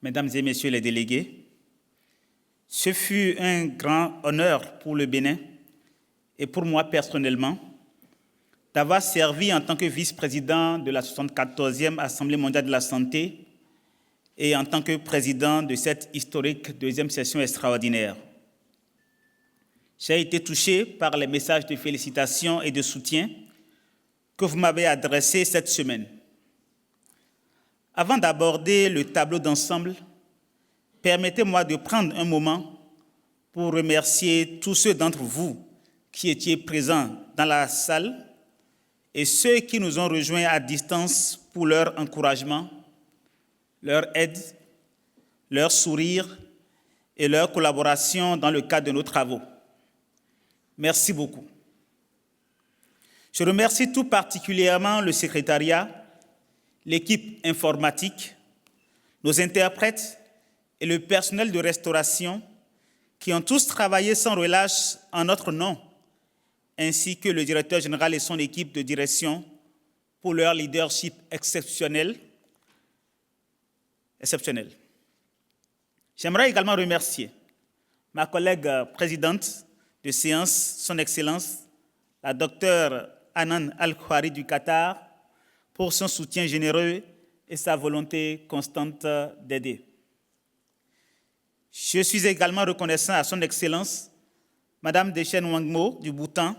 Mesdames et messieurs les délégués, ce fut un grand honneur pour le Bénin et pour moi personnellement d'avoir servi en tant que vice-président de la 74e Assemblée mondiale de la santé et en tant que président de cette historique deuxième session extraordinaire. J'ai été touché par les messages de félicitations et de soutien que vous m'avez adressés cette semaine. Avant d'aborder le tableau d'ensemble, permettez-moi de prendre un moment pour remercier tous ceux d'entre vous qui étiez présents dans la salle et ceux qui nous ont rejoints à distance pour leur encouragement, leur aide, leur sourire et leur collaboration dans le cadre de nos travaux. Merci beaucoup. Je remercie tout particulièrement le secrétariat, l'équipe informatique, nos interprètes et le personnel de restauration qui ont tous travaillé sans relâche en notre nom, ainsi que le directeur général et son équipe de direction pour leur leadership exceptionnel. J'aimerais également remercier ma collègue présidente de séance, son Excellence, la docteure Hanan Al-Khouari du Qatar, pour son soutien généreux et sa volonté constante d'aider. Je suis également reconnaissant à son Excellence, Madame Dechen Wangmo du Bhoutan,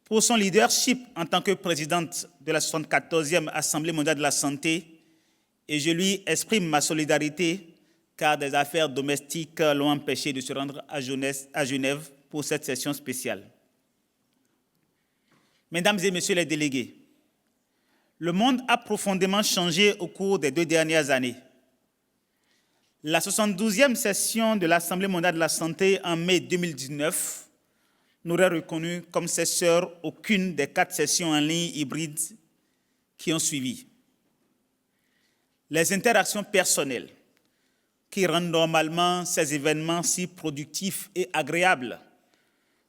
pour son leadership en tant que présidente de la 74e Assemblée mondiale de la santé, et je lui exprime ma solidarité car des affaires domestiques l'ont empêché de se rendre à Genève pour cette session spéciale. Mesdames et messieurs les délégués, le monde a profondément changé au cours des 2 dernières années. La 72e session de l'Assemblée mondiale de la santé en mai 2019 n'aurait reconnu comme ses sœurs aucune des 4 sessions en ligne hybrides qui ont suivi. Les interactions personnelles qui rendent normalement ces événements si productifs et agréables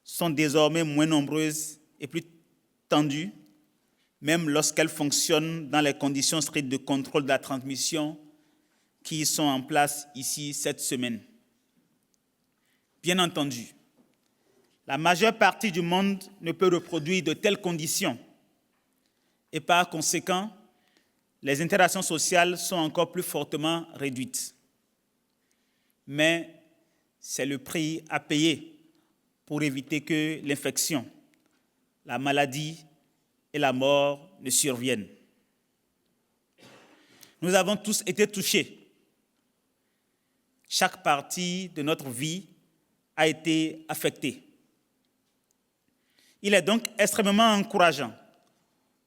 sont désormais moins nombreuses et plus tendues, même lorsqu'elles fonctionnent dans les conditions strictes de contrôle de la transmission qui sont en place ici cette semaine. Bien entendu, la majeure partie du monde ne peut reproduire de telles conditions et par conséquent, les interactions sociales sont encore plus fortement réduites. Mais c'est le prix à payer pour éviter que l'infection, la maladie et la mort ne surviennent. Nous avons tous été touchés. Chaque partie de notre vie a été affectée. Il est donc extrêmement encourageant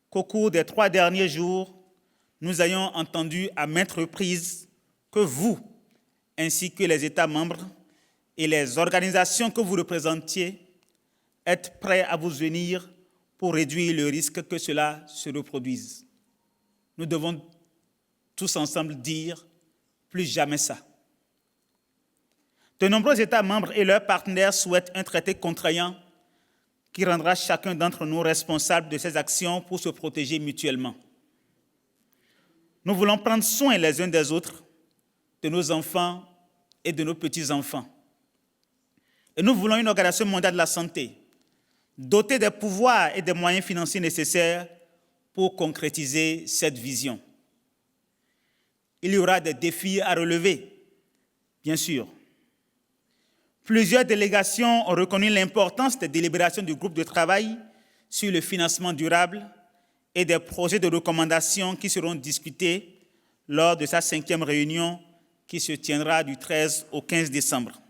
qu'au cours des 3 derniers jours, nous ayons entendu à maintes reprises que vous, ainsi que les États membres et les organisations que vous représentiez, êtes prêts à vous unir pour réduire le risque que cela se reproduise. Nous devons tous ensemble dire « plus jamais ça ». De nombreux États membres et leurs partenaires souhaitent un traité contraignant qui rendra chacun d'entre nous responsable de ses actions pour se protéger mutuellement. Nous voulons prendre soin les uns des autres, de nos enfants et de nos petits-enfants. Et nous voulons une organisation mondiale de la santé dotée des pouvoirs et des moyens financiers nécessaires pour concrétiser cette vision. Il y aura des défis à relever, bien sûr. Plusieurs délégations ont reconnu l'importance des délibérations du groupe de travail sur le financement durable et des projets de recommandation qui seront discutés lors de sa 5e réunion qui se tiendra du 13 au 15 décembre.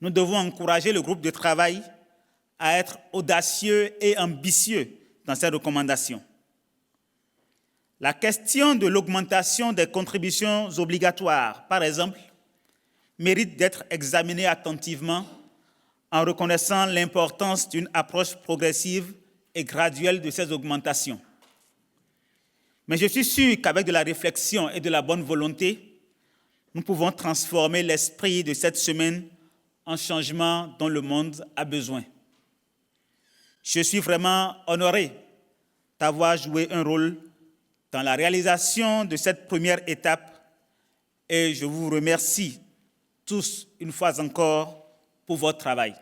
Nous devons encourager le groupe de travail à être audacieux et ambitieux dans ses recommandations. La question de l'augmentation des contributions obligatoires, par exemple, mérite d'être examinée attentivement en reconnaissant l'importance d'une approche progressive et graduelle de ces augmentations. Mais je suis sûr qu'avec de la réflexion et de la bonne volonté, nous pouvons transformer l'esprit de cette semaine en changement dont le monde a besoin. Je suis vraiment honoré d'avoir joué un rôle dans la réalisation de cette première étape et je vous remercie tous une fois encore pour votre travail.